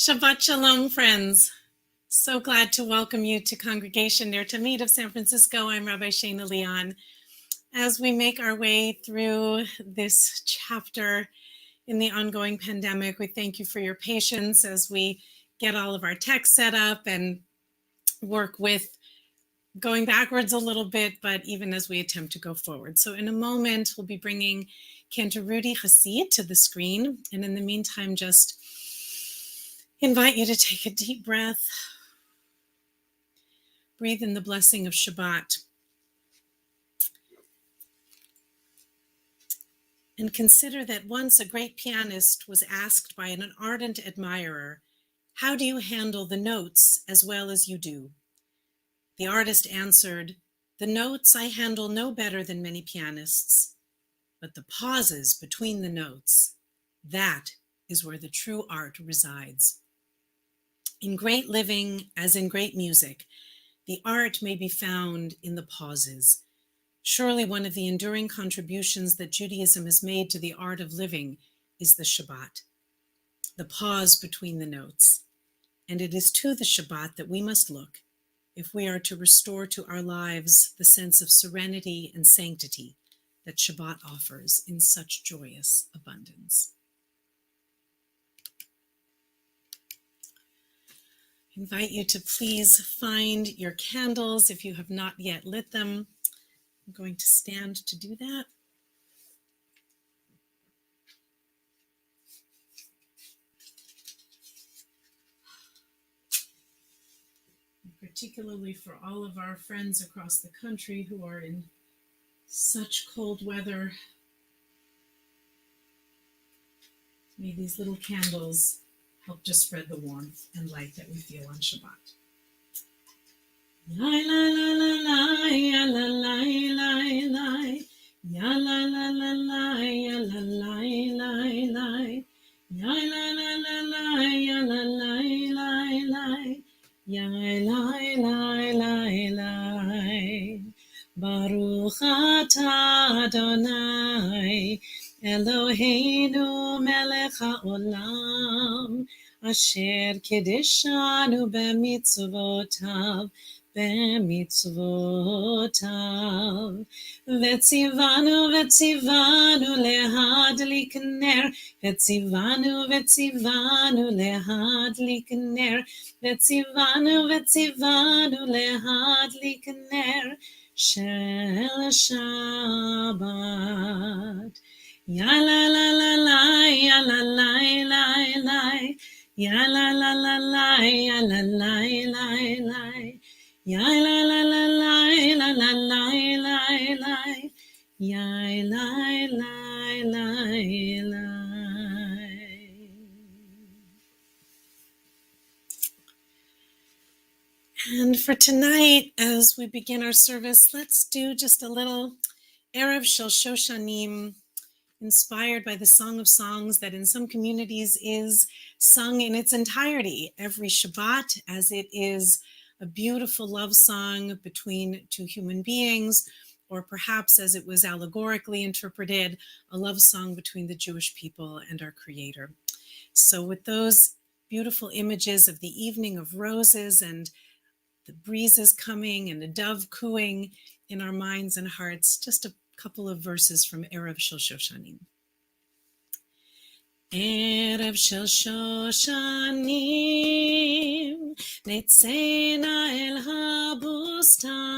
Shabbat Shalom, friends. So glad to welcome you to Congregation Ner Tamid of San Francisco. I'm Rabbi Shana Leon. As we make our way through this chapter in the ongoing pandemic, we thank you for your patience as we get all of our tech set up and work with going backwards a little bit, but even as we attempt to go forward. So in a moment, we'll be bringing Cantor Rudy to the screen. And in the meantime, just invite you to take a deep breath. Breathe in the blessing of Shabbat. And consider that once a great pianist was asked by an ardent admirer, "How do you handle the notes as well as you do?" The artist answered, "The notes I handle no better than many pianists, but the pauses between the notes, that is where the true art resides." In great living, as in great music, the art may be found in the pauses. Surely one of the enduring contributions that Judaism has made to the art of living is the Shabbat, the pause between the notes. And it is to the Shabbat that we must look if we are to restore to our lives the sense of serenity and sanctity that Shabbat offers in such joyous abundance. I invite you to please find your candles if you have not yet lit them. I'm going to stand to do that. And particularly for all of our friends across the country who are in such cold weather, may these little candles help to spread the warmth and light that we feel on Shabbat. La la la la la, ya la la la la, ya la la la la, ya la la la la, ya la la la la, ya la la la la, ya la la la la. Baruch atah Adonai Eloheinu melech haolam asher kiddushanu b'mitzvotav Vetzivanu lehadlik ner Vetzivanu lehadlik ner Vetzivanu lehadlik ner Shel Shabbat. Ya la la la la, ya la la la la, ya la la la la, ya la la la la, ya la la la la, la la la la la, ya la la la la. And for tonight, as we begin our service, let's do just a little Erev Shel Shoshanim, inspired by the Song of Songs that in some communities is sung in its entirety every Shabbat, as it is a beautiful love song between two human beings, or perhaps as it was allegorically interpreted, a love song between the Jewish people and our Creator. So with those beautiful images of the evening of roses and the breezes coming and a dove cooing in our minds and hearts, just a couple of verses from Erev Shel Shoshanim. Erev Shel Shoshanim, Netzena el habustan,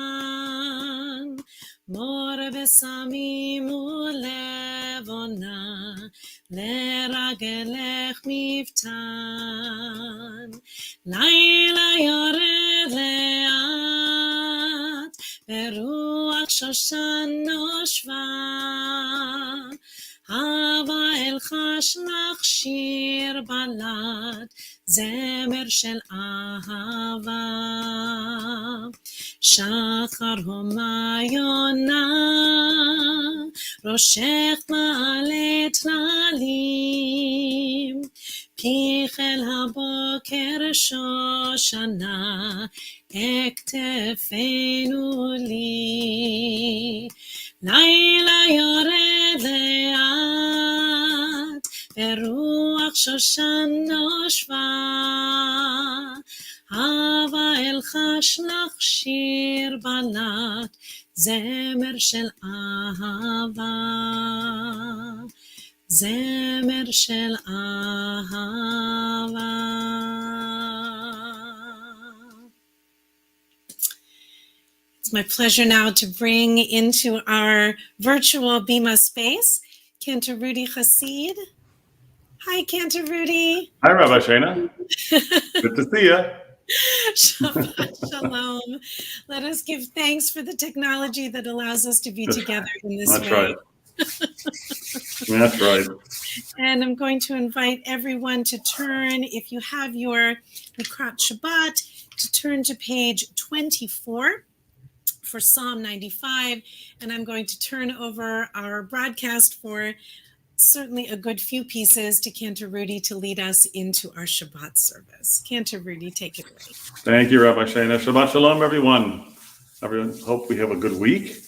Mor besamim ulevona, Leragelech miftan, Laila yored leat, Beruach Shoshan noshva, Hava el chashlach shir balad, Zemer shel ahava, Shachar homayona, Roshech ma'ale tlalim, Pichel haboker shoshana, Ektefenu li, Laila yored leat, ורוח שושן נושבה, הווה אלחש לך שיר בלט, זמר של אהבה, זמר של אהבה. It's my pleasure now to bring into our virtual Bima space Cantor Rudy Chassid. Hi, Cantor Rudy. Hi, Rabbi Shana. Good to see you. Shabbat Shalom. Let us give thanks for the technology that allows us to be together in this That's way. Right. That's right. And I'm going to invite everyone to turn, if you have your Mikrat Shabbat, to turn to page 24 for Psalm 95. And I'm going to turn over our broadcast for certainly a good few pieces to Cantor Rudy to lead us into our Shabbat service. Cantor Rudy, take it away. Thank you, Rabbi Shana. Shabbat Shalom, everyone. Everyone, hope we have a good week.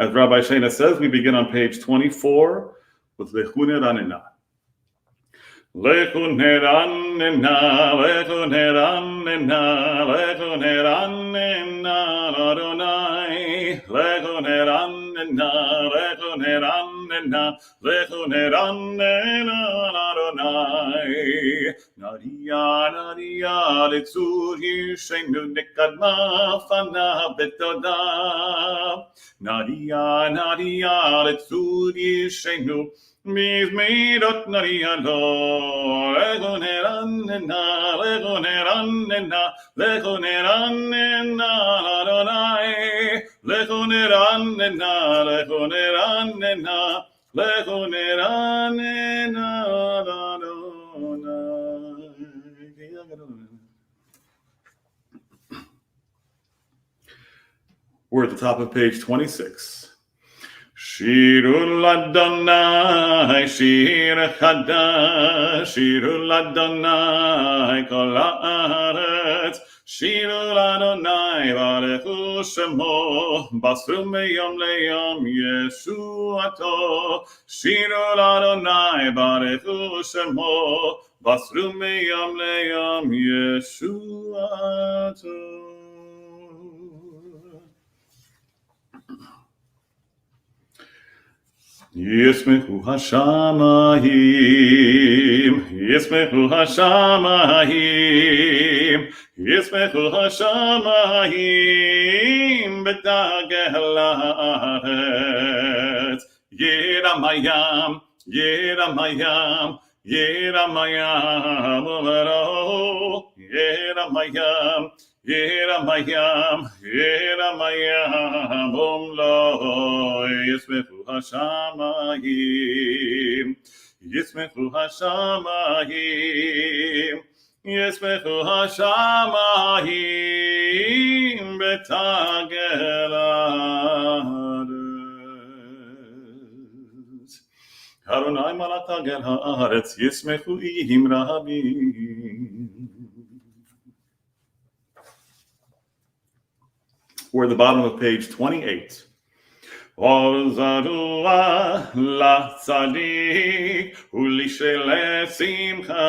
As Rabbi Shana says, we begin on page 24 with Lechuner Anina. Lechuner Anina, Lechuner Anina, Lechuner Anina, Adonai. Lechuner Anina, Lechuner Anina, Lechuner Anina, Adonai. Nadia, Nadia, Letzur Hishenu Nekadma Fana Betoda. Nadia, Nadia, Letzur Hishenu Mizmeirot Nadia Lo. Lechuner Anina, Lechuner Anina, Lechuner Anina, Adonai. Lechuner Anina, Lechuner Anina, Lechuner Anina, Adonai. We're at the top of page 26. Shirul Adonai, Shir Chadash, Shirul Adonai, Kol Haaretz, Shirul Adonai, Barechu Shemo, Basru Meyom Leyom Yeshuato, Shirul Adonai, Barechu Shemo, Basru Meyom Leyom Yeshuato. Yismechu Hashamayim, Yismechu Hashamayim, Yismechu Hashamayim, B'tagel haaretz. Yiramayam, Yiramayam, Yiramayam, Umero, Yiramayam, Yiramayam, Yiramayam, Umlo, Yismechu Hashamayim, Yismechu Hashamayim, Yismechu Hashamayim, B'tagel haaretz. Adonai malach tagel haaretz, Yismechu ihim rabim. We're at the bottom of page 28. Ol zarua la tzadik ulishelef simcha.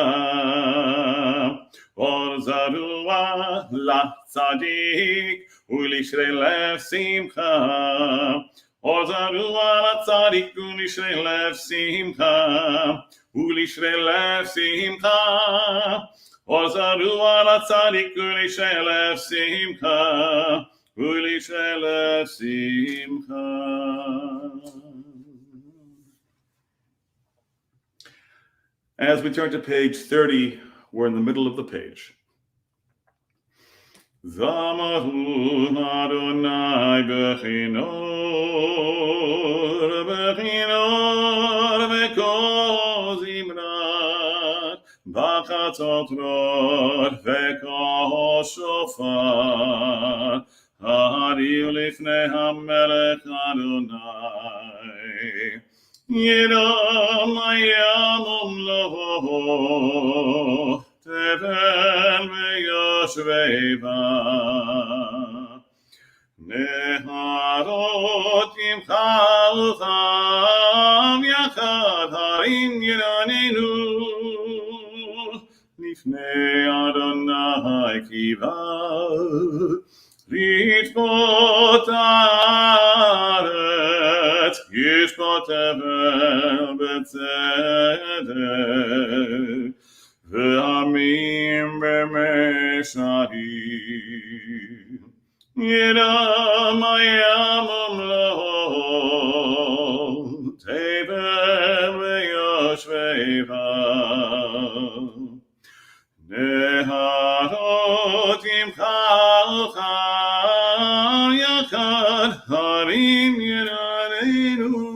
Ol zarua la tzadik ulishelef simcha. Ol zarua la tzadik ulishelef simcha. Ulishelef simcha. Ol zarua la tzadik ulishelef simcha. Ulishelef simcha. As we turn to page 30, we're in the middle of the page. Zamahu Adonai bechinor, bechinor v'kol zimrat, b'chatzot rod v'kol shofar. Hariu lifnei hamelech Adonai, Yiram hayam umlo, Tevel ve'yoshvei ba. Neharot yimcha ucham yachad, Harim yiranenu, לפני אדוני קיווה, לשפוט הארץ, ישפוט אבל בצדק, ועמים במשרים. ידע מה ימום לו, תבל ויושבי בה. נהרות ימחלך יחד, הרים ינערנו.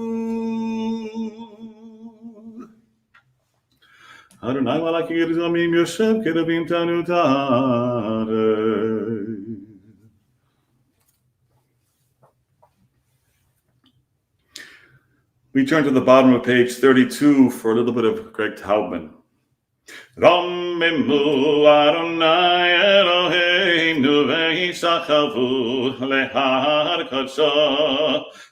אדוני מלך ירזמים יושב כרבים תנות הארץ. We turn to the bottom of page 32 for a little bit of Greg Taubman. רוממו אדוני אלוהינו וישתחוו להר קודשו.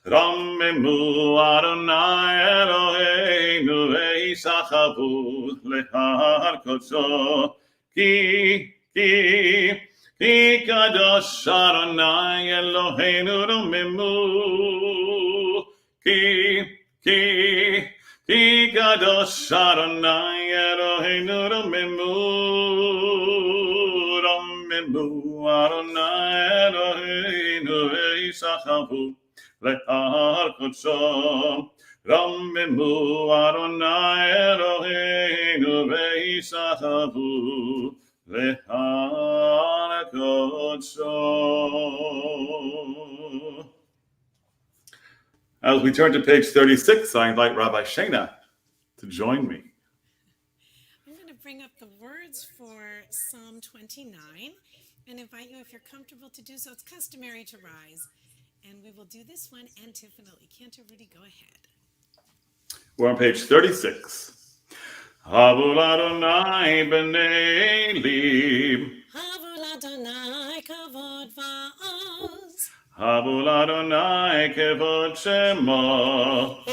רוממו אדוני אלוהינו וישתחוו להר קודשו. כי קדוש אדוני אלוהינו רוממו. כי קדוש אדוני אלוהינו רוממו. רוממו אדוני אלוהינו וישתחוו להר קודשו. רוממו אדוני אלוהינו וישתחוו להר קודשו. As we turn to page 36, I invite Rabbi Shana to join me. I'm going to bring up the words for Psalm 29 and invite you, if you're comfortable to do so, it's customary to rise. And we will do this one antiphonally. Cantor, Rudy, go ahead. We're on page 36. Havul Adonai b'nei lib. Havul Adonai kavod va'oz. Havul Adonai kevod shemo.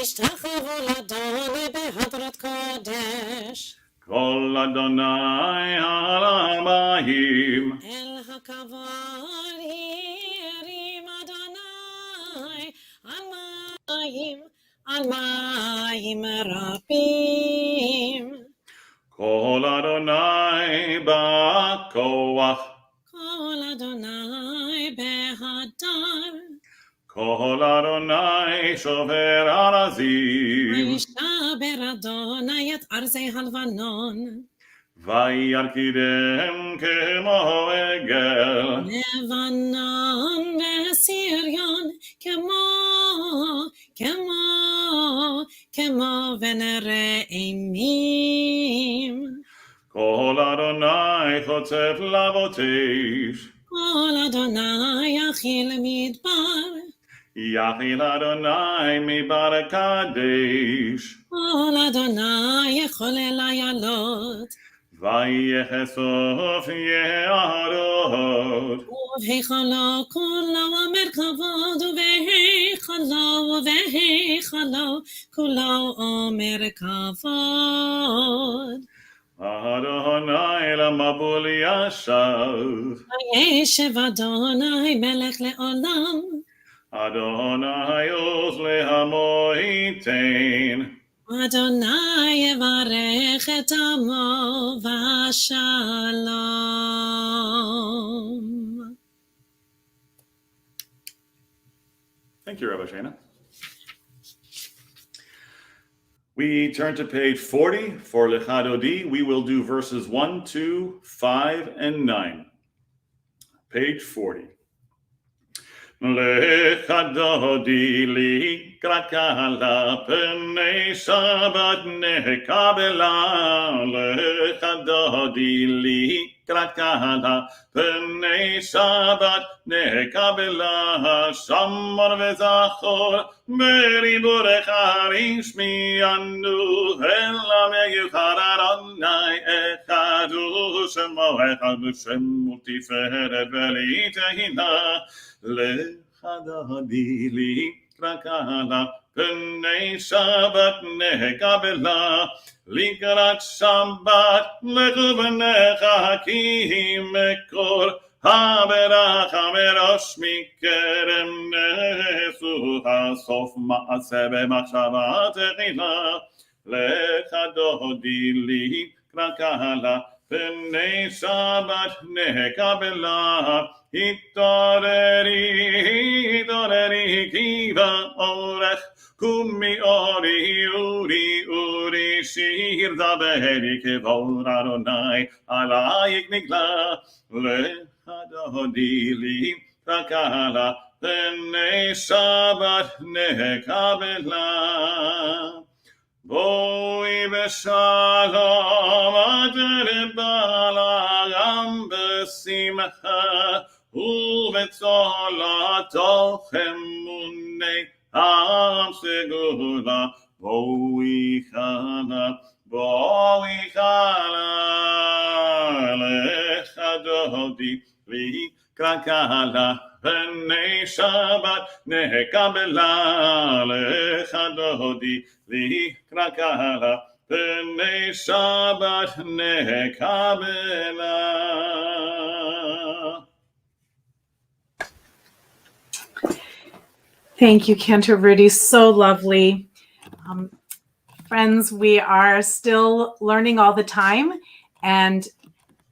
Ishtachavu l'Adonai behadrat kodesh. Kol Adonai al hamayim. El hakavod hirim Adonai al mayim rabim. Kol Adonai ba'koach. Kol Adonai behadar. Kol Adonai shover arazim. Vayishaber Adonai et arzei halvanon. Vayarkidem kemo egel. Levanon veSiryon kemo venereimim. Kol Adonai chotzef lavotesh. Kol Adonai yachil midbar. Yachil Adonai mibar kadesh. Kol Adonai yecholel ayalot. Vayechesof ye'arot. ובהיכלו כולו אומר כבוד, ובהיכלו כולו אומר כבוד. Adonai למבול ישב. וישב אדוני מלך לעולם. Adonai עוז לעמו ייתן. אדוני יברך את עמו בשלום. Thank you, Rabbi Shana. We turn to page 40 for Lechadodi. We will do verses 1, 2, 5, and 9. Page 40. Lechadodi likrat kala pnei Shabbat nekabela. Lechadodi likrat kala pnei Shabbat nekabela. Shamar vezachor beriborech harim shmi'anu. Elam yuchar Adonai echadu shemo echad shemo tiferet v'litehina. Lechadodi likrat kala P'nei Shabbat nekabela, Likrat Shabbat lechu v'necha ki mekor haberach merosh mikerem nesu hasof ma'aseh b'machshava techila lecha dodi li krakala p'nei Shabbat nekabela Hitoreri kiva orech Kumi uri shir daveri kevor Adonai alayik nigla lehadodi li takala p'nei Shabbat nekabela Boi b'shalom ader balagam b'simcha ובצולתוכם מוני עם סגולה בואי חלה לך דודי לי קרקלה פני שבת נקבלה לך דודי לי קרקלה פני שבת נקבלה Thank you, Cantor, Rudy. So lovely. Friends, we are still learning all the time, and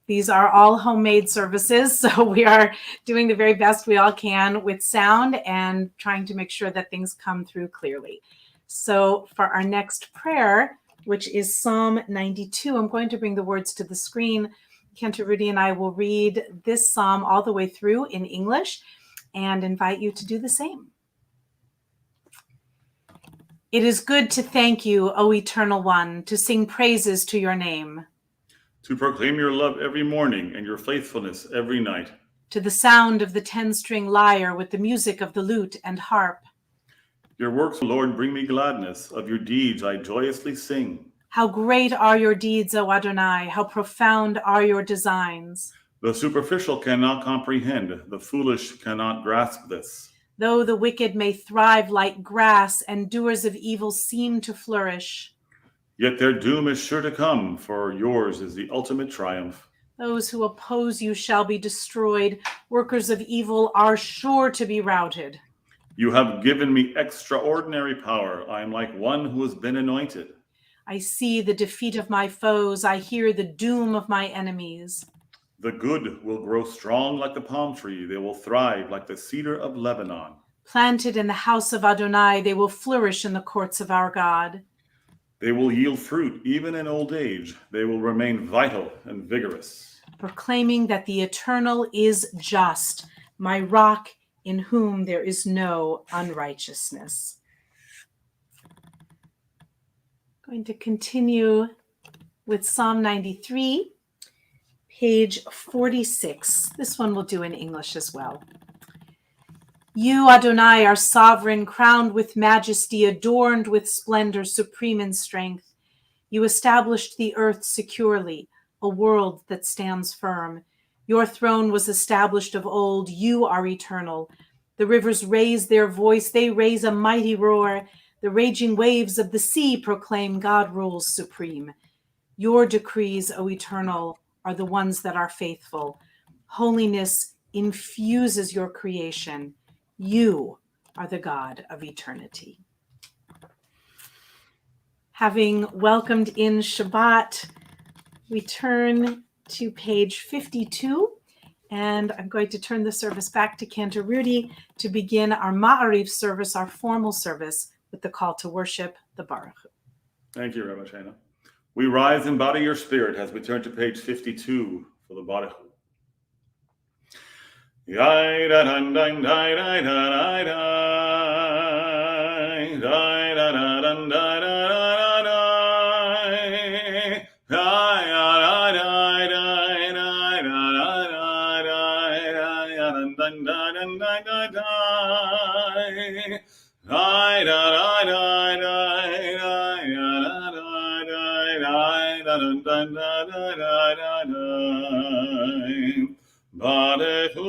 these are all homemade services. So we are doing the very best we all can with sound and trying to make sure that things come through clearly. So for our next prayer, which is Psalm 92, I'm going to bring the words to the screen. Cantor, Rudy, and I will read this psalm all the way through in English and invite you to do the same. It is good to thank you, O Eternal One, to sing praises to your name. To proclaim your love every morning and your faithfulness every night. To the sound of the 10-string lyre with the music of the lute and harp. Your works, Lord, bring me gladness. Of your deeds I joyously sing. How great are your deeds, O Adonai! How profound are your designs! The superficial cannot comprehend. The foolish cannot grasp this. Though the wicked may thrive like grass and doers of evil seem to flourish. Yet their doom is sure to come, for yours is the ultimate triumph. Those who oppose you shall be destroyed. Workers of evil are sure to be routed. You have given me extraordinary power. I am like one who has been anointed. I see the defeat of my foes. I hear the doom of my enemies. The good will grow strong like the palm tree. They will thrive like the cedar of Lebanon. Planted in the house of Adonai, they will flourish in the courts of our God. They will yield fruit even in old age. They will remain vital and vigorous. Proclaiming that the Eternal is just, my rock in whom there is no unrighteousness. Going to continue with Psalm 93. Page 46. This one we'll do in English as well. You, Adonai, are sovereign, crowned with majesty, adorned with splendor, supreme in strength. You established the earth securely, a world that stands firm. Your throne was established of old. You are eternal. The rivers raise their voice. They raise a mighty roar. The raging waves of the sea proclaim God rules supreme. Your decrees, O Eternal, are the ones that are faithful. Holiness infuses your creation. You are the God of eternity. Having welcomed in Shabbat, we turn to page 52, and I'm going to turn the service back to Cantor Rudy to begin our Ma'ariv service, our formal service, with the call to worship, the Baruch. Thank you, Rabbi Shana. We rise and body your spirit as we turn to page 52 for the Baruch. Baruch et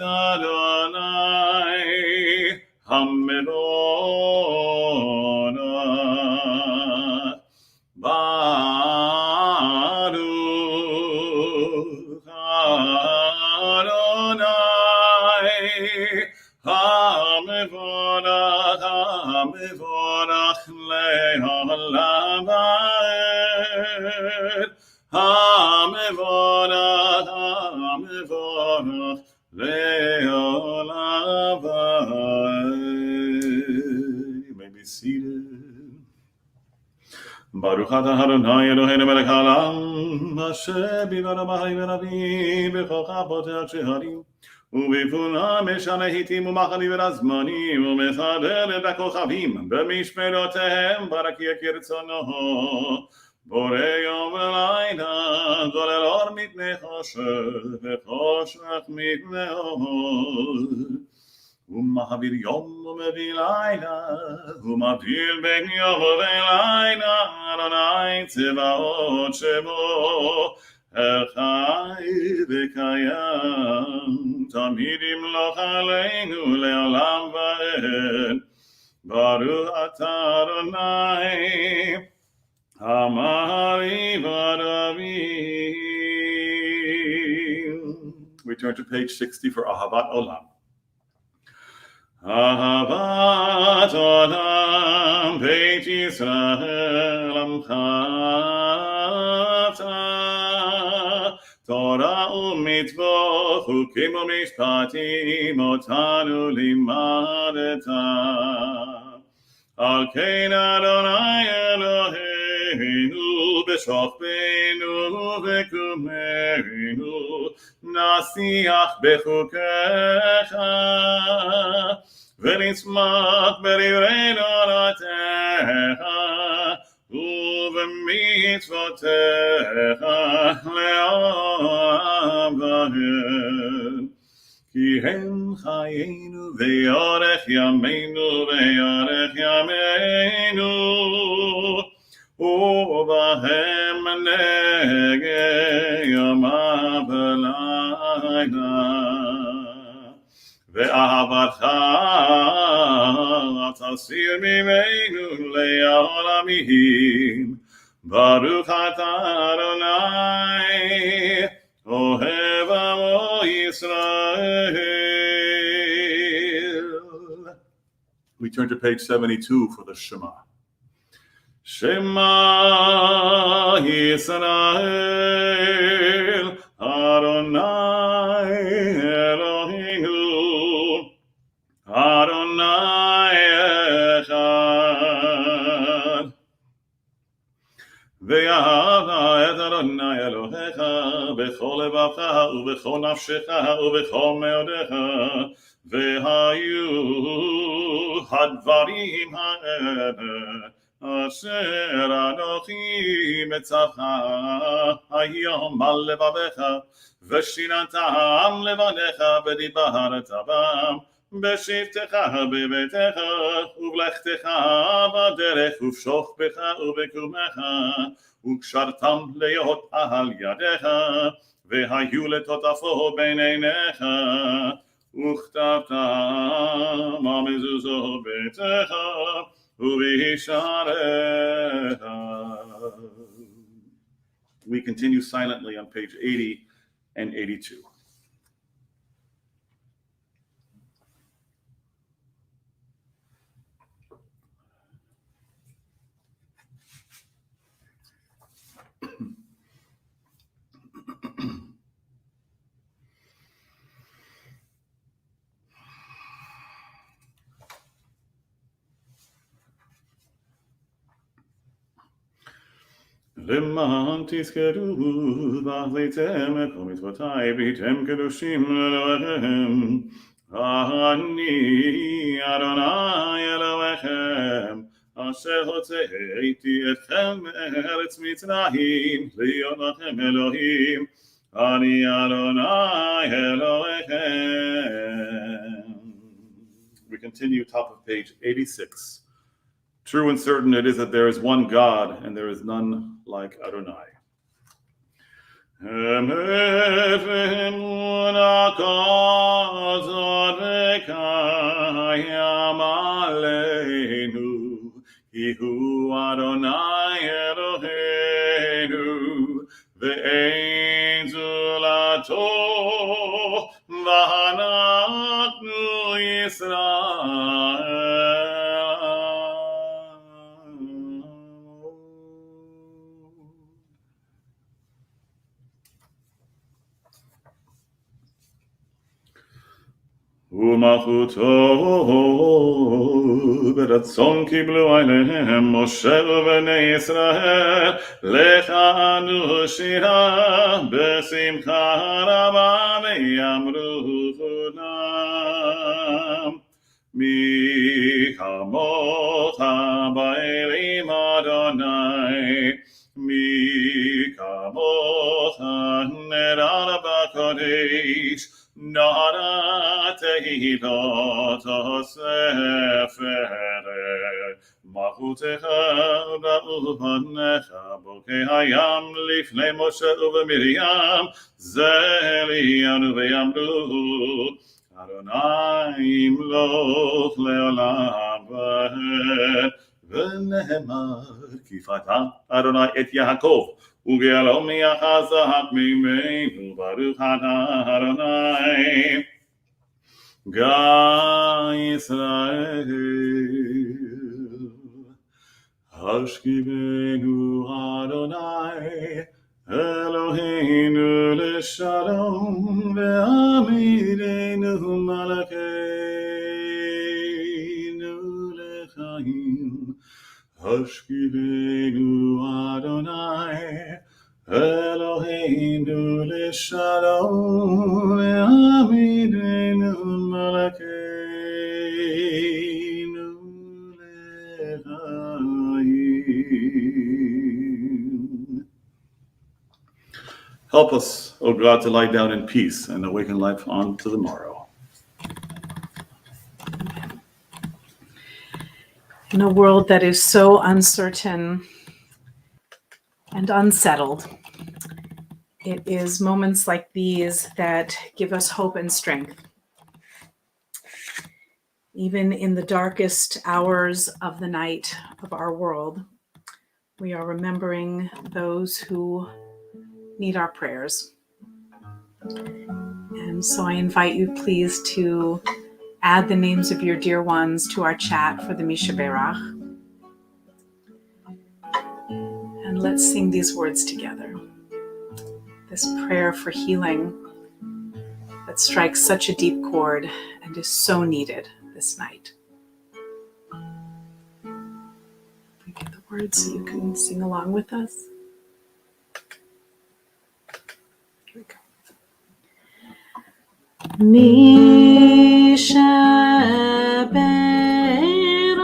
Adonai Hamelech המבורך, המבורך, לעולם ועד. You may be seated. Baruch atah Adonai Eloheinu melech haolam, asher bivarav b'harim v'ravim, b'chochav potach sheharim, ובפעולה משנה היטים ומחנים ולזמנים, ומסדר את הכוכבים, במשמרותיהם ברקיע כרצונו. בורא יום ולילה, גולל אור מפני חושך, וחושך מפני אור. ומעביר יום ומביא לילה, ומבדיל בין יום ולילה, אדוני צבאות שמו, חי וקיים, תמיד ימלוך עלינו לעולם ועד. ברוך אתה אדוני, המעריב הרבים. We turn to page 60 for Ahavat Olam. Ahavat Olam, Beit Yisrael, Amchata, Torah u'mitzvot, chukim u'mishpatim, otanu limadeta. Al kein Adonai Eloheinu, b'shokbeinu v'kumeinu, nasiach b'chukecha, v'nitzmach b'divrei toratecha, ובמצוותיך לעולם ועד. כי הם חיינו ויארך ימינו ויארך ימינו, ובהם נגה ימה ולילה. ואהבתך תסיר ממנו לעולמים. ברוך אתה אדוני, אוהב עמו ישראל. We turn to page 72 for the Shema. Shema Yisrael, Adonai Eloheinu, Adonai Echad. ואהבת את אדוני אלוהיך בכל לבבך ובכל נפשך ובכל מאודך, והיו הדברים האלה אשר אנוכי מצווך היום על לבבך, ושיננתם לבניך ודיברת בם, בשבתך בביתך ובלכתך בדרך ובשוכבך ובקומך, וקשרתם להיות על ידיך, והיו לטוטפו בין עיניך, וכתבתם על מזוזות ביתך ובשעריך. We continue silently on page 80 and 82. למען תזכרו ועשיתם את כל מצוותיי והייתם קדושים לאלוהיכם, אני אדוני אלוהיכם אשר הוצאתי אתכם מארץ מצרים להיות לכם אלוהים, אני אדוני אלוהיכם. We continue top of page 86. True and certain it is that there is one God, and there is none like Adonai. Emet ve'emunah kazod v'kayam aleinu, ki hu Adonai Eloheinu, ve'ein zulato v'hanatnu Yisrael. ומלכותו ברצון קיבלו עליהם משה ובני ישראל לכנו שירה בשמחה רבה ויאמרו כולם מי כמוך באלים אדוני מי כמוך נראה בקודש נערה תהילות הספר מלכותך באולפניך בוקי הים לפני משה ובמרים זה עלינו ויאמרו אדוני ימלוך לעולם ועד ונאמר כי פתה אדוני את יעקב וגאלו מהחזק ממנו ברוך אתה אדוני גא ישראל השכיבנו אדוני אלוהינו לשלום והעמידנו מלכנו לחיים השכיבנו אדוני אלוהינו לשלום והעמידנו מלכנו לחיים. Help us, O God, to lie down in peace and awaken life on to the morrow. In a world that is so uncertain and unsettled, it is moments like these that give us hope and strength. Even in the darkest hours of the night of our world, we are remembering those who need our prayers. And so I invite you, please, to add the names of your dear ones to our chat for the Misha Berach. And let's sing these words together. This prayer for healing that strikes such a deep chord and is so needed this night. We get the words so you can sing along with us. Here we go. Misha Berach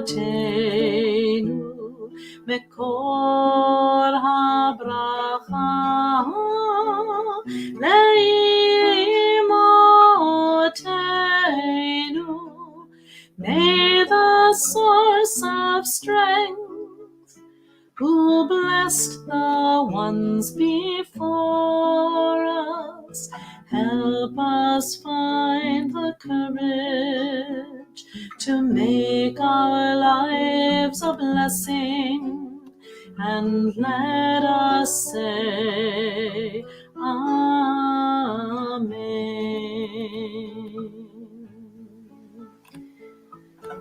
Avotenu Mekor HaBracha Leimotenu. May the source of strength who blessed the ones before us help us find the courage to make our lives a blessing, and let us say Amen.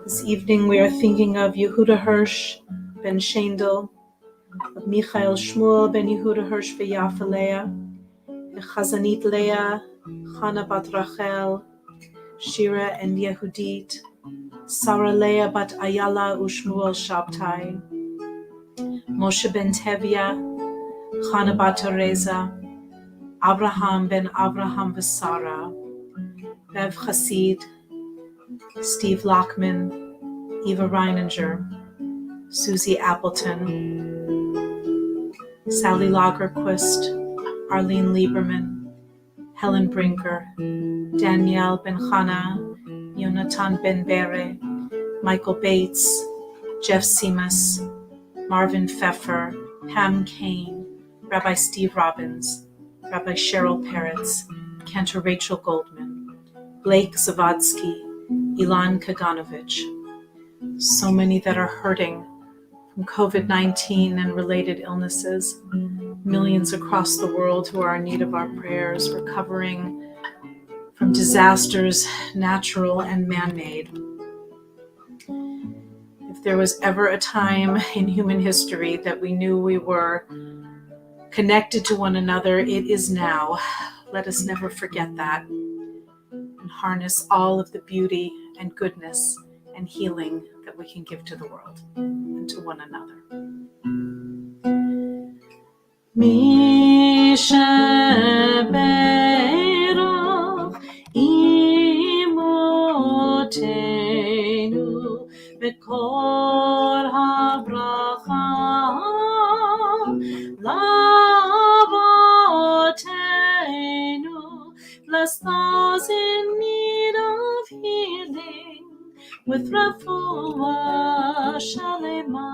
This evening we are thinking of Yehuda Hirsch ben Shendel, of Michael Shmuel ben Yehuda Hirsch v'Yafa Leah, Chazanit Leah, Chana bat Rachel, Shira and Yehudit, Sarah Leah bat Ayala u'Shmuel Shabtai, Moshe ben Tevya, Chana bat Teresa, Abraham ben Abraham v'Sara, Bev Chassid, Steve Lockman, Eva Reininger, Susie Appleton, Sally Lagerquist, Arlene Lieberman, Helen Brinker, Danielle Ben Chana, Yonatan Ben Bere, Michael Bates, Jeff Simas, Marvin Pfeffer, Pam Kane, Rabbi Steve Robbins, Rabbi Cheryl Peretz, Cantor Rachel Goldman, Blake Zavadsky, Ilan Kaganovich. So many that are hurting from COVID-19 and related illnesses, millions across the world who are in need of our prayers, recovering from disasters, natural and man-made. If there was ever a time in human history that we knew we were connected to one another, it is now. Let us never forget that and harness all of the beauty and goodness and healing that we can give to the world and to one another. Mi sheberach imotenu bekol habracha lavotenu. Bless those in need of healing with refuah shalema,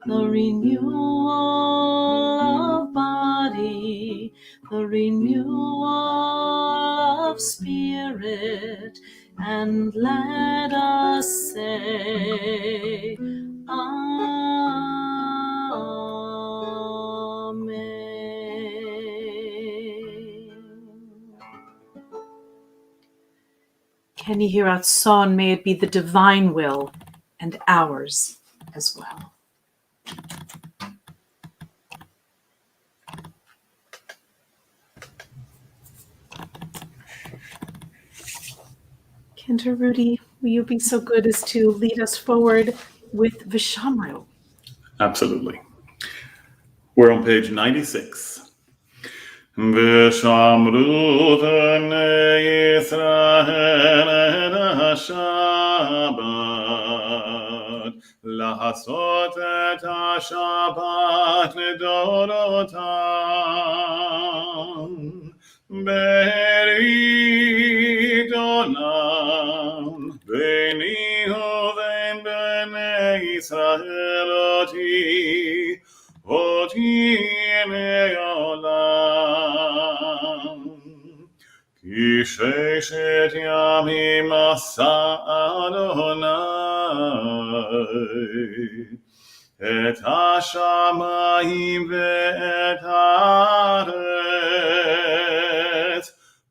the renewal of body, the renewal of spirit, and let us say, Amen. Can you hear our song? May it be the divine will and ours as well. Cantor, Rudy, will you be so good as to lead us forward with Vishamru? Absolutely. We're on page 96. Vishamru b'nei Yisrael et HaShabbat, Lahasot et HaShabbat לדורותם, ברית עולם, ביני ובין בני ישראל אותי מעולם. כי ששת ימים עשה אדוני את השמיים ואת הארץ,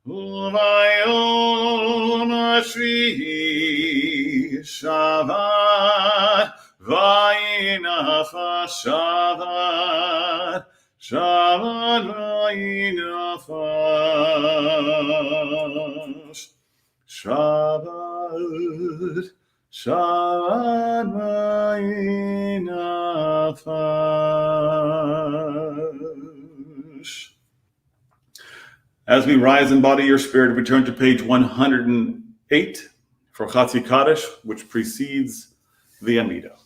וביום השביעי שבת, וינח השבת, שבת וינפש, שבת, שבת v'inafesh. As we rise in body or spirit, we turn to page 108 for Chatzi Kaddish, which precedes the Amida.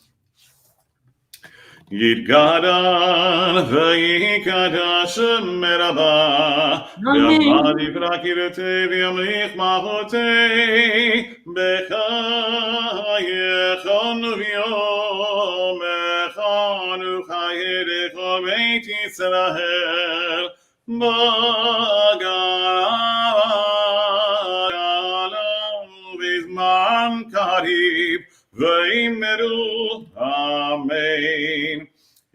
Yitgadal v'yikadash merabah B'amad yifrak yirtei v'yamlich mahotei B'chayechon v'yom echon u'chayedecho beit Yisrael B'galam v'zman karib v'yimeru Amen.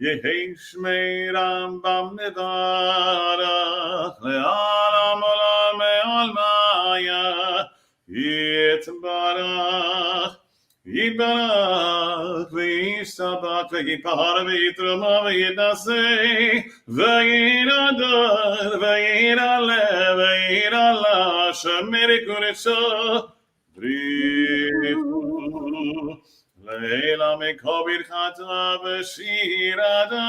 Yehi Shmei Rambam Mevarach Le'alam Olam Me'olmaya Yitbarach Yitbarach V'yishtabach V'yitpahar V'yitroma V'yitnaseh V'yinadar V'yinaleh V'yinalah Shemeri Kuresho Brichu Leila mekobir chata v'shirada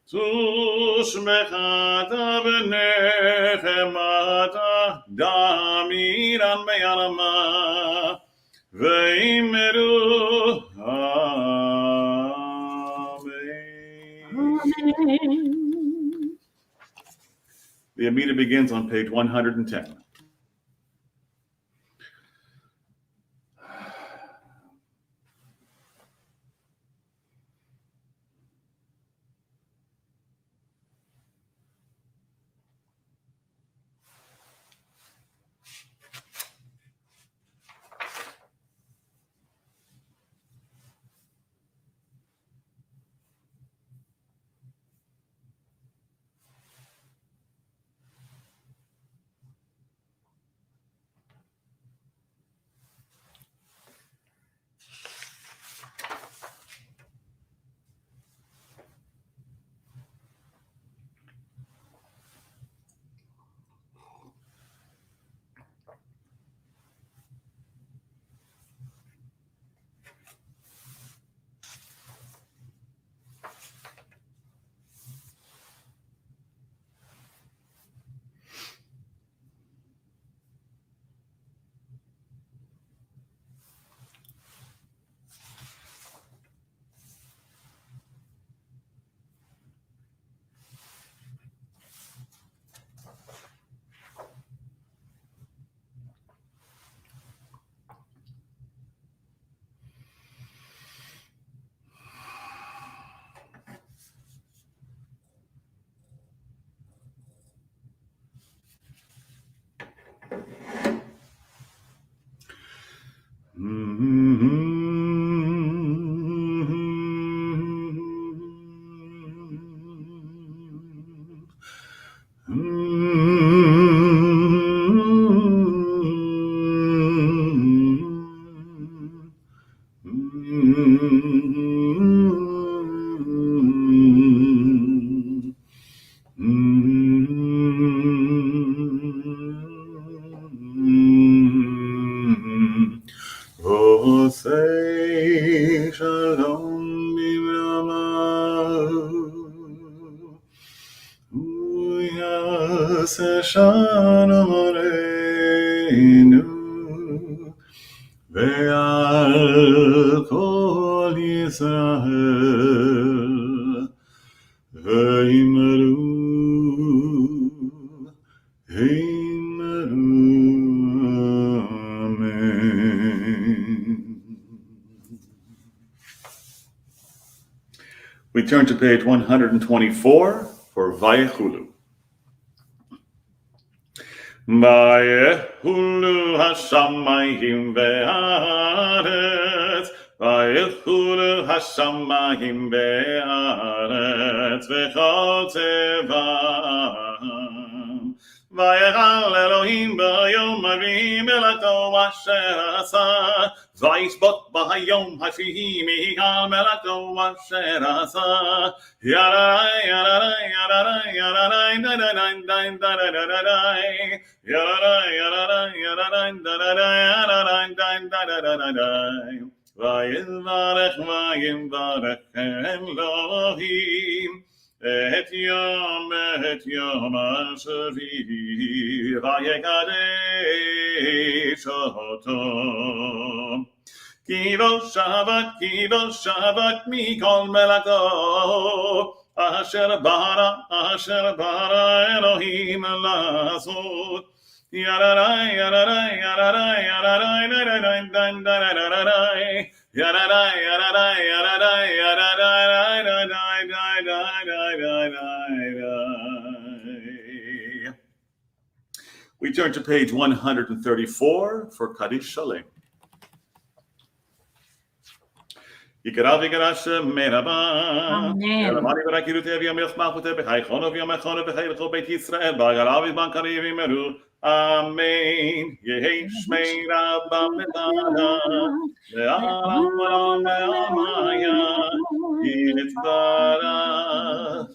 tushmechata v'nechemata damiran me'alama v'yimeru Amen. The Amida begins on page 110. עשה שלום עלינו ועל כל ישראל ואמרו We turn to page 124 for Vayechulu. Vayechulu hashamayim ve'aretz, Vayechulu hashamayim ve'aretz, v'chol tevam. Vayechal Elohim b'yom ha'revi melato asher asa, Vayishbot b'hayom ha'shvi'i mi'al melato asher asa. Yararai, yararai, yararai, yararai, da-da-dai, da-da-da-da-da-dai. Yararai, yararai, yararai, da-da-dai, yararai, da-da-da-da-da-dai. Vayilvarech, vayilvarech Elohim et yom ha'shvi'i vayekadesh oto. Kivol Shabbat mikol melato asher bara Elohim lasot. Yararai, yararai, yararai, yararai, yararai, yararai, yararai, yararai, yararai, yararai. We turn to page 134 for Kaddish Shalem. Yikarav Yikarashem Merabah. Amen. Yaramani Barakiruti Aviyam Yochmachute Bechaychonov Yamachonov Bechaychol Beit Yisrael Bagarav Bankari Vimeru. Amen. Yehi Shmei Rabba Medana Ve'alam Ve'amaya Yitzvara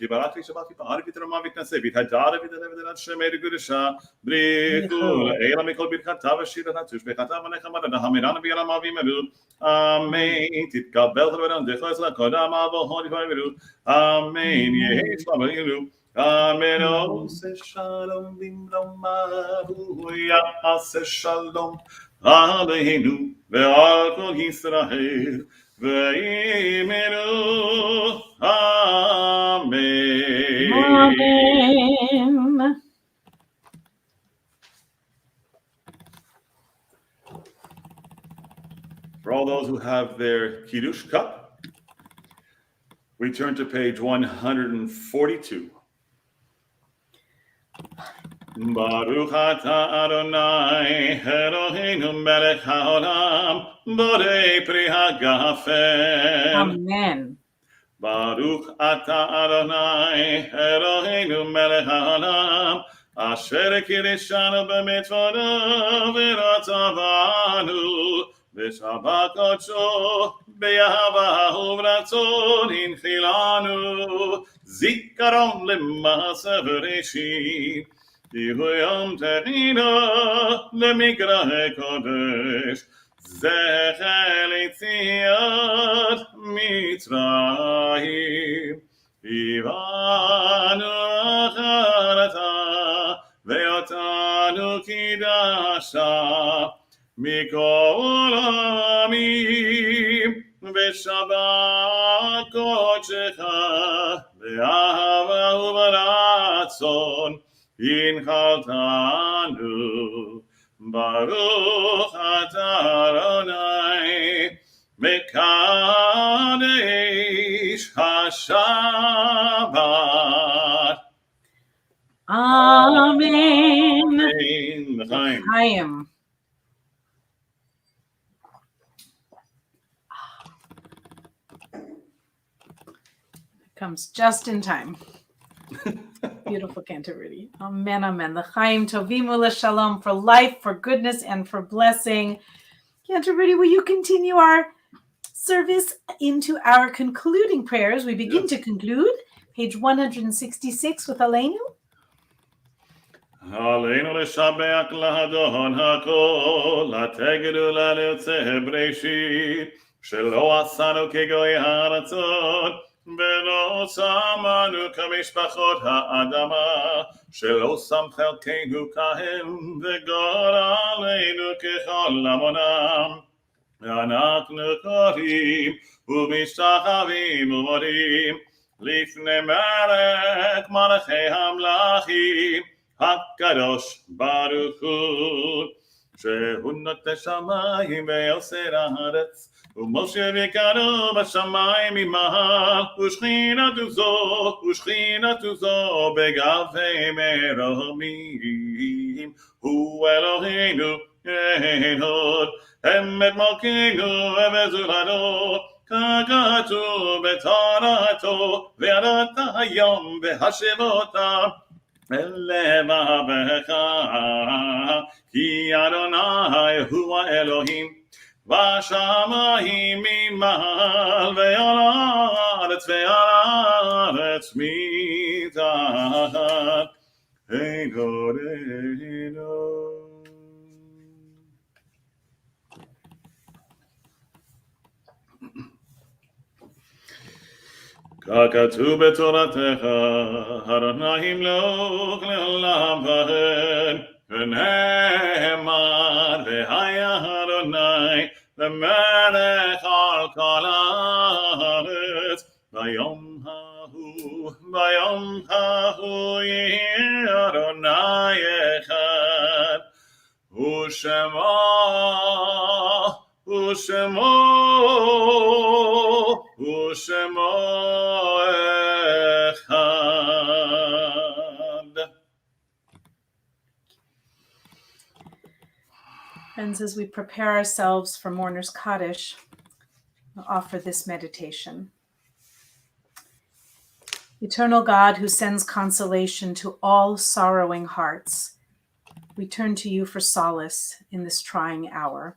Yibarati Shabbat Yibarati Vitrama Vitnase Vitadara Vitadara Shemer Gudisha Brichu Eila Mikol Birchata Vashira Natush Bechata Vanechamada Hamirana Vialam Avimeru. Amen. Titkabel Vedan Dechos La Kodam Avohon Yivameru. Amen. Yehi Shmabayru. Amen. Oh, se shalom bimromahu ya se shalom aleinu ve'al kol Yisrael ve'imenu. Amen. Amen. For all those who have their Kiddush cup, we turn to page 142. Baruch atah Adonai Eloheinu melech haolam borei pri hagafen. Amen. Baruch atah Adonai Eloheinu melech haolam asher kirishanu b'mitzvotav v'ratzavanu v'shabbat kodsho b'yahavahu v'ratzon hinchilanu zikaron l'maaseh v'reshit. Yom Terina Lemigrahe Kodesh Zechel Yitziat Mitzrayim Ivanu Acharata Ve'otanu Kidasha Mikol Amim Ve'shabbat Kodshecha Ve'ahava Uvaratzon Inchaltanu Baruch atah Adonai Mekadesh HaShabbat. Amen. Amen. Chaim. Comes just in time. Beautiful Cantor, Rudy. Amen, amen. The Chaim Tovimu L'Shalom, for life, for goodness, and for blessing. Cantor, Rudy, will you continue our service into our concluding prayers? We begin to conclude page 166 with Aleinu. Aleinu l'shabeach l'hadon hakol, l'tegedu l'aleutzeh breshit, shelo asanu kegoy haratzot, ולא שמנו כמשפחות האדמה, שלא שם חלקנו כהם, וגורלנו ככל עמונם. ואנחנו קוראים ומשתחווים ומודים לפני מלך מלכי המלכים, הקדוש ברוך הוא, שהוא נוטה שמיים ויוסר הארץ, ומשה ביקרו בשמיים ממעל, ושכינתו זו בגבי מרומים. הוא אלוהינו אין עוד, אמת מלכנו וזולתו, ככתוב בתורתו, ויראת היום והשבותה אל לבבך, כי אדוני הוא האלוהים, בשמיים ממעל ועל הארץ מתחת, אין עוד אין עוד. ככתוב בתורתך, אדוני ימלוך לעולם ועד, ונאמר והיה אדוני למלך על כל הארץ. ביום ההוא יהיה אדוני אחד, ושמו אחד. Friends, as we prepare ourselves for Mourner's Kaddish, we'll offer this meditation. Eternal God, who sends consolation to all sorrowing hearts, we turn to you for solace in this trying hour.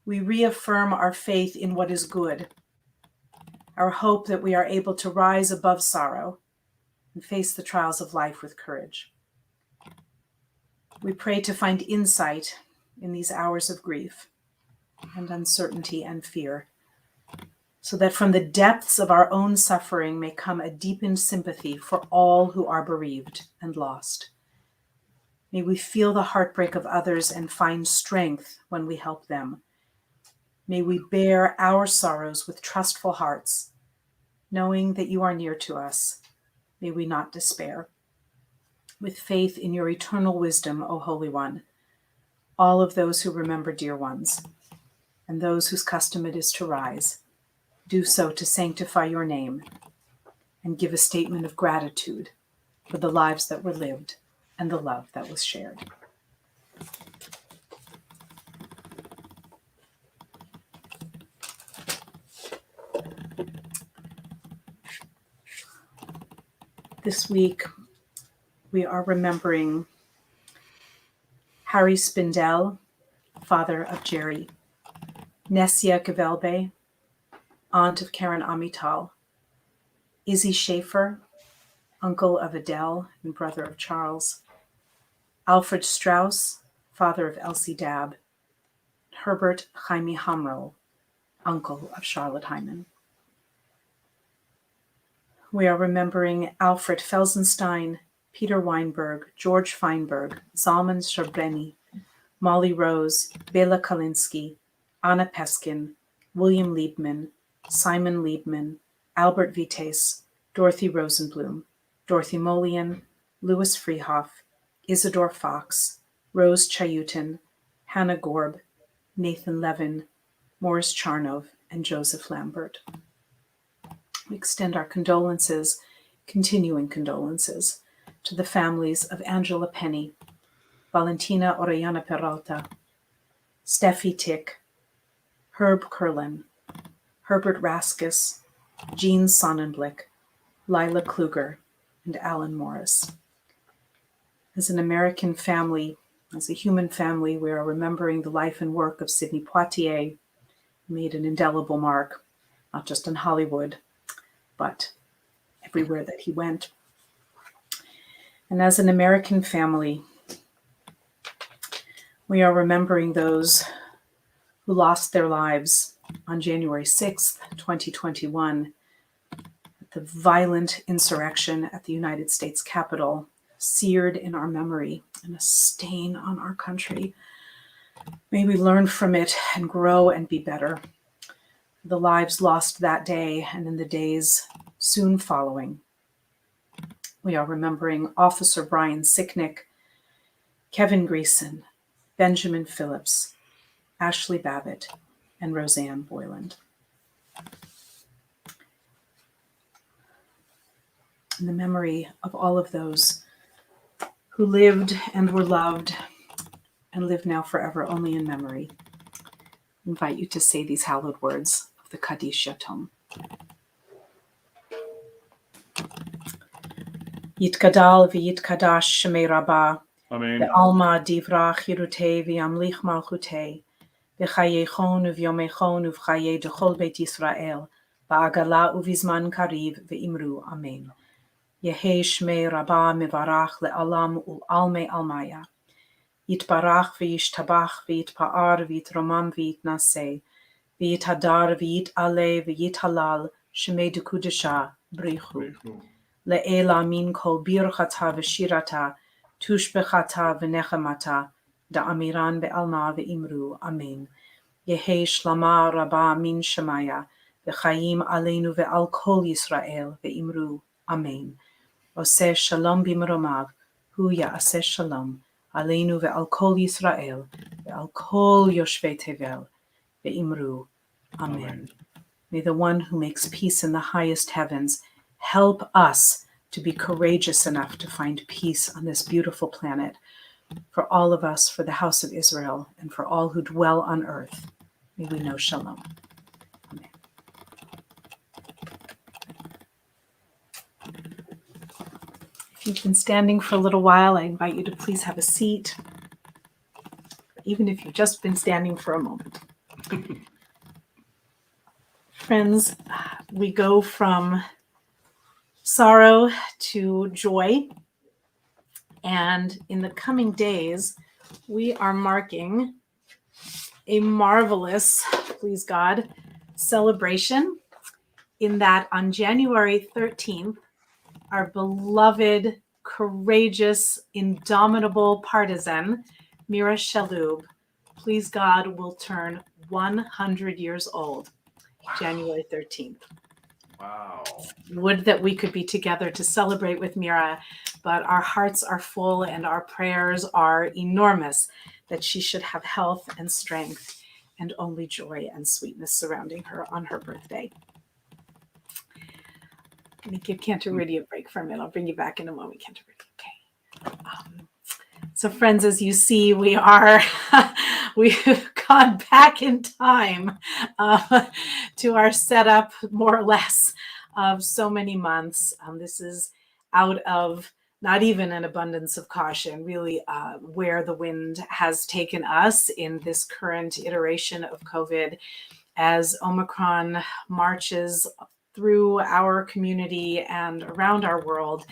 We reaffirm our faith in what is good, our hope that we are able to rise above sorrow and face the trials of life with courage. We pray to find insight in these hours of grief and uncertainty and fear, so that from the depths of our own suffering may come a deepened sympathy for all who are bereaved and lost. May we feel the heartbreak of others and find strength when we help them. May we bear our sorrows with trustful hearts, knowing that you are near to us. May we not despair. With faith in your eternal wisdom, O Holy One, all of those who remember dear ones, and those whose custom it is to rise, do so to sanctify your name and give a statement of gratitude for the lives that were lived and the love that was shared. This week, we are remembering Harry Spindell, father of Jerry, Nessia Gevelbe, aunt of Karen Amital, Izzy Schaefer, uncle of Adele and brother of Charles, Alfred Strauss, father of Elsie Dabb, Herbert Jaime Hamro, uncle of Charlotte Hyman. We are remembering Alfred Felsenstein, Peter Weinberg, George Feinberg, Zalman Sherbreni, Molly Rose, Bela Kalinsky, Anna Peskin, William Liebman, Simon Liebman, Albert Vites, Dorothy Rosenblum, Dorothy Molian, Louis Freehoff, Isidore Fox, Rose Chayutin, Hannah Gorb, Nathan Levin, Morris Charnov, and Joseph Lambert. We extend our condolences, continuing condolences, to the families of Angela Penny, Valentina Orellana Peralta, Steffi Tick, Herb Kurlan, Herbert Raskus, Jean Sonnenblick, Lila Kluger, and Alan Morris. As an American family, as a human family, we are remembering the life and work of Sidney Poitier, who made an indelible mark, not just in Hollywood, but everywhere that he went. And as an American family, we are remembering those who lost their lives on January 6th, 2021, the violent insurrection at the United States Capitol, seared in our memory and a stain on our country. May we learn from it and grow and be better. The lives lost that day and in the days soon following. We are remembering Officer Brian Sicknick, Kevin Greason, Benjamin Phillips, Ashley Babbitt, and Roseanne Boyland. In the memory of all of those who lived and were loved and live now forever only in memory, I invite you to say these hallowed words of the Kaddish Yatom. Yitgadal v'yitkadash shemei Rabbah, Amen. ve'alma divra chirutei v'yamlich malchutei, v'chayechon uv'yomechon uv'chaye dechol beit Yisrael, ba'agala uv'izman kariv ve'imru. Amen. Yehei shmei Rabbah mevarach le'alam ul'almei almaya. Yitbarach v'yishtabach v'yitpa'ar v'yitromam v'yitnaseh, v'yithadar v'yit'aleh v'yithalal shemei dekudesha brichu. Le'ela min kol birchata v'shirata, tushbechata v'nechamata, da'amiran be'alma ve'imru. Amen. Yehei shlama Rabbah min shemaya, v'chayim aleinu ve'al kol Yisrael ve'imru. Amen. Oseh shalom b'mromav, hu ya'aseh shalom, aleinu ve'al kol Yisrael, ve'al kol yoshvei tevel, ve'imru. Amen. May the one who makes peace in the highest heavens help us to be courageous enough to find peace on this beautiful planet, for all of us, for the house of Israel, and for all who dwell on earth. May we know shalom. Amen. If you've been standing for a little while, I invite you to please have a seat, even if you've just been standing for a moment. Friends, we go from sorrow to joy, and in the coming days, we are marking a marvelous, please God, celebration in that on January 13th, our beloved, courageous, indomitable partisan, Mira Shalhoub, please God, will turn 100 years old, January 13th. Wow. Would that we could be together to celebrate with Mira, but our hearts are full and our prayers are enormous that she should have health and strength and only joy and sweetness surrounding her on her birthday. I'm going to give Cantor Rudy a break for a minute. I'll bring you back in a moment, Cantor Rudy. Okay. So friends, as you see, we've gone back in time to our setup, more or less, of so many months. This is out of not even an abundance of caution, really where the wind has taken us in this current iteration of COVID as Omicron marches through our community and around our world.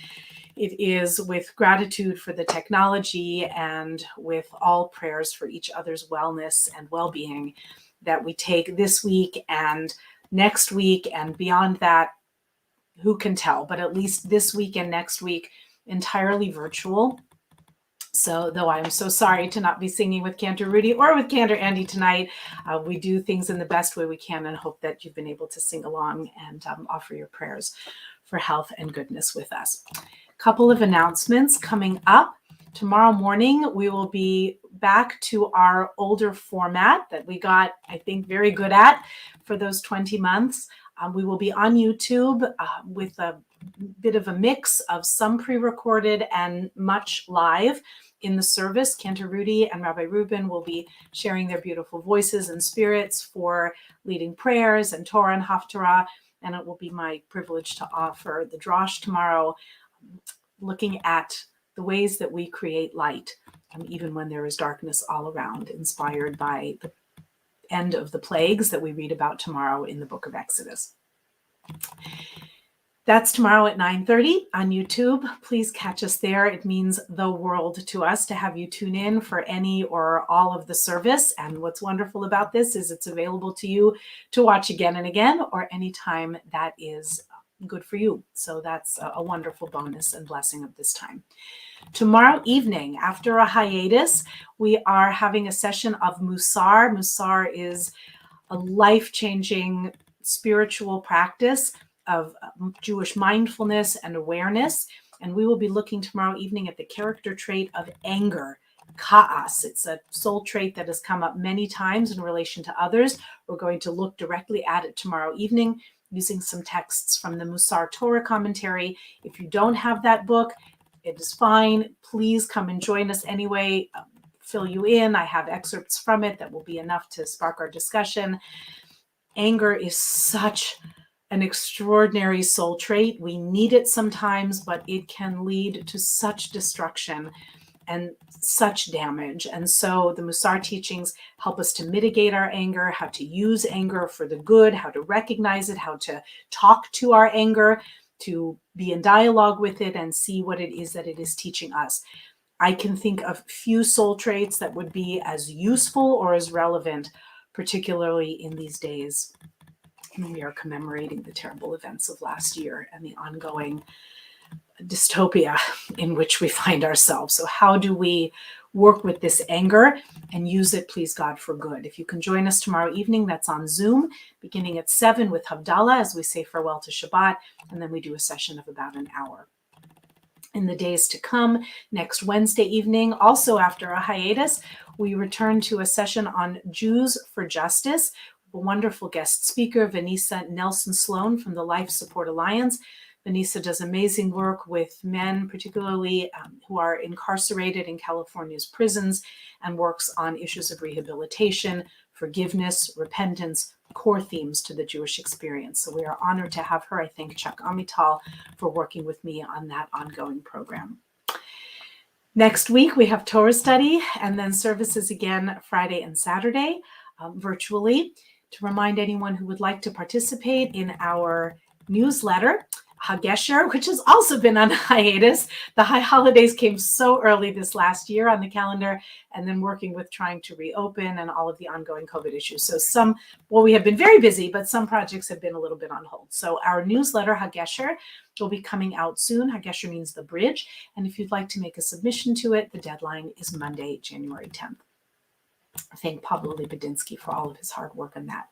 It is with gratitude for the technology and with all prayers for each other's wellness and well-being that we take this week and next week and beyond that, who can tell, but at least this week and next week, entirely virtual. So though I'm so sorry to not be singing with Cantor Rudy or with Cantor Andy tonight, we do things in the best way we can and hope that you've been able to sing along and offer your prayers for health and goodness with us. Couple of announcements coming up. Tomorrow morning, we will be back to our older format that we got, I think, very good at for those 20 months. We will be on YouTube with a bit of a mix of some pre-recorded and much live in the service. Cantor Rudy and Rabbi Reuben will be sharing their beautiful voices and spirits for leading prayers and Torah and Haftarah. And it will be my privilege to offer the drosh tomorrow, looking at the ways that we create light, even when there is darkness all around, inspired by the end of the plagues that we read about tomorrow in the book of Exodus. That's tomorrow at 9:30 on YouTube. Please catch us there. It means the world to us to have you tune in for any or all of the service. And what's wonderful about this is it's available to you to watch again and again or anytime that is good for you. So that's a wonderful bonus and blessing of this time. Tomorrow evening, after a hiatus, we are having a session of Musar. Musar is a life-changing spiritual practice of Jewish mindfulness and awareness. And we will be looking tomorrow evening at the character trait of anger, ka'as. It's a soul trait that has come up many times in relation to others. We're going to look directly at it tomorrow evening using some texts from the Musar Torah commentary. If you don't have that book, it is fine. Please come and join us anyway. Fill you in. I have excerpts from it that will be enough to spark our discussion. Anger is such an extraordinary soul trait. We need it sometimes, but it can lead to such destruction and such damage. And so the Musar teachings help us to mitigate our anger, how to use anger for the good, how to recognize it, how to talk to our anger, to be in dialogue with it and see what it is that it is teaching us. I can think of few soul traits that would be as useful or as relevant, particularly in these days when we are commemorating the terrible events of last year and the ongoing dystopia in which we find ourselves. So how do we work with this anger and use it, please God, for good? If you can join us tomorrow evening, that's on Zoom, beginning at 7 with Havdalah as we say farewell to Shabbat, and then we do a session of about an hour. In the days to come, next Wednesday evening, also after a hiatus, we return to a session on Jews for Justice, a wonderful guest speaker, Vanessa Nelson Sloan from the Life Support Alliance. Vanessa does amazing work with men, particularly who are incarcerated in California's prisons, and works on issues of rehabilitation, forgiveness, repentance, core themes to the Jewish experience. So we are honored to have her. I thank Chuck Amital for working with me on that ongoing program. Next week, we have Torah study and then services again Friday and Saturday virtually. To remind anyone who would like to participate in our newsletter, HaGesher, which has also been on hiatus. The high holidays came so early this last year on the calendar, and then working with trying to reopen and all of the ongoing COVID issues. So we have been very busy, but some projects have been a little bit on hold. So our newsletter, HaGesher, will be coming out soon. HaGesher means the bridge. And if you'd like to make a submission to it, the deadline is Monday, January 10th. I thank Pablo Libedinsky for all of his hard work on that.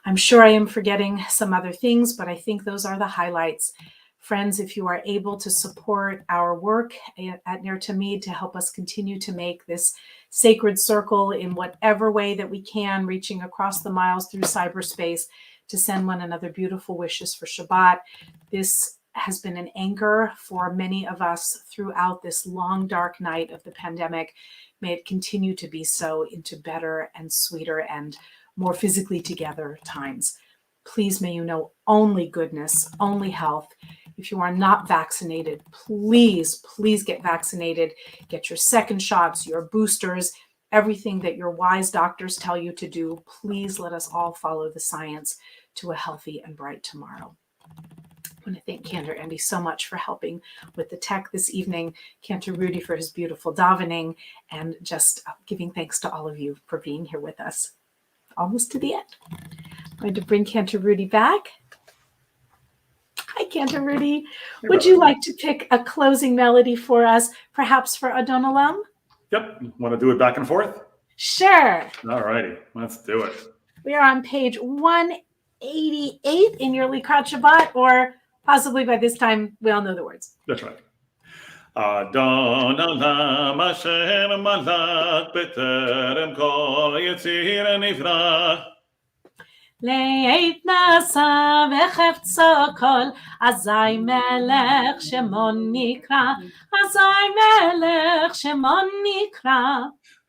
I'm sure I am forgetting some other things, but I think those are the highlights. Friends, if you are able to support our work at Ner Tamid to help us continue to make this sacred circle in whatever way that we can, reaching across the miles through cyberspace to send one another beautiful wishes for Shabbat. This has been an anchor for many of us throughout this long, dark night of the pandemic. May it continue to be so into better and sweeter and more physically together times. Please, may you know only goodness, only health. If you are not vaccinated, please get vaccinated. Get your second shots, your boosters, everything that your wise doctors tell you to do. Please let us all follow the science to a healthy and bright tomorrow. I want to thank Cantor Andy so much for helping with the tech this evening, Cantor Rudy for his beautiful davening, and just giving thanks to all of you for being here with us. Almost to the end. I'm going to bring Cantor Rudy back. Hi, Cantor Rudy. Hey, Would you Rabbi. like to pick a closing melody for us, perhaps for Adon Olam? Yep. Want to do it back and forth? Sure. All righty. Let's do it. We are on page 188 in your Likrat Shabbat, or possibly by this time we all know the words. That's right. Adon Olam Hashem malach b'terem kol yitzir nivra. לעת נשא וחפצו כל, אזי מלך שמו נקרא, אזי מלך שמו נקרא.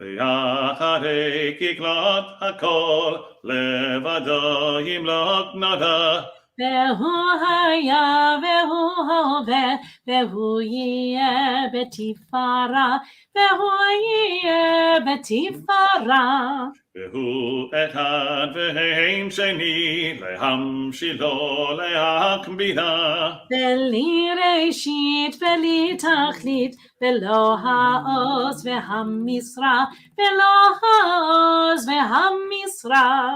ואחרי ככלות הכל, לבדו ימלוך נודע. והוא היה והוא הווה, והוא יהיה בתפארה, והוא יהיה בתפארה. והוא אחד ואין שני, להמשילו להקבילה. בלי ראשית בלי תכלית, ולא העוז והמשרה, ולא העוז והמשרה.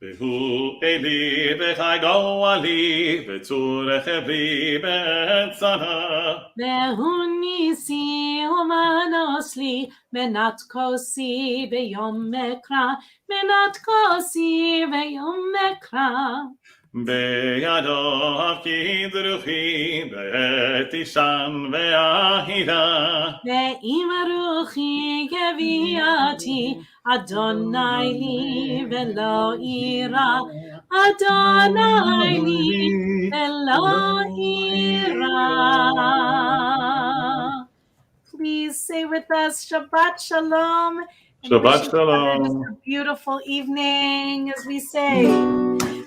והוא אלי וחי גואלי וצור חברי בצרה והוא ניסי ומנוס לי מנת כוסי ביום מקרא מנת כוסי ביום מקרא בידו הפקיד רוחי ותישן והילה ואם רוחי יביאתי אדוני לי ולא אירא אדוני לי ולא אירא. Please say with us Shabbat Shalom. And Shabbat wish each other just Shalom. a beautiful evening as we say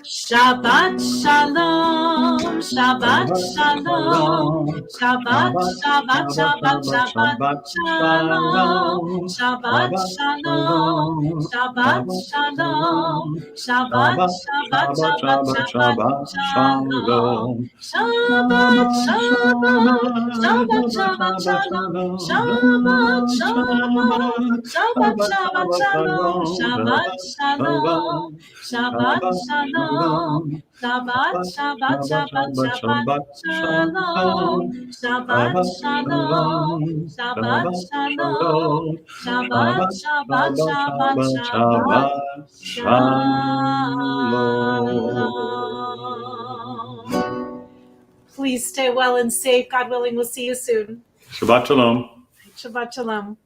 Shabbat Shalom, Shabbat Shalom, Shabbat, Shabbat, Shabbat, Shabbat Shalom, Shabbat Shalom, Shabbat Shalom, Shabbat, Shabbat, Shabbat, Shabbat Shalom, Shabbat Shabbat, Shabbat Shalom, Shabbat Shalom, Shabbat Shabbat Shalom, Shabbat Shalom, Shabbat Shalom, Shabbat Shabbat Shabbat Shabbat Shalom, Shabbat Shalom, Shabbat Shalom, Shabbat Shabbat Shabbat Shabbat Shalom. Please stay well and safe. God willing, we'll see you soon. Shabbat Shalom. Shabbat Shalom.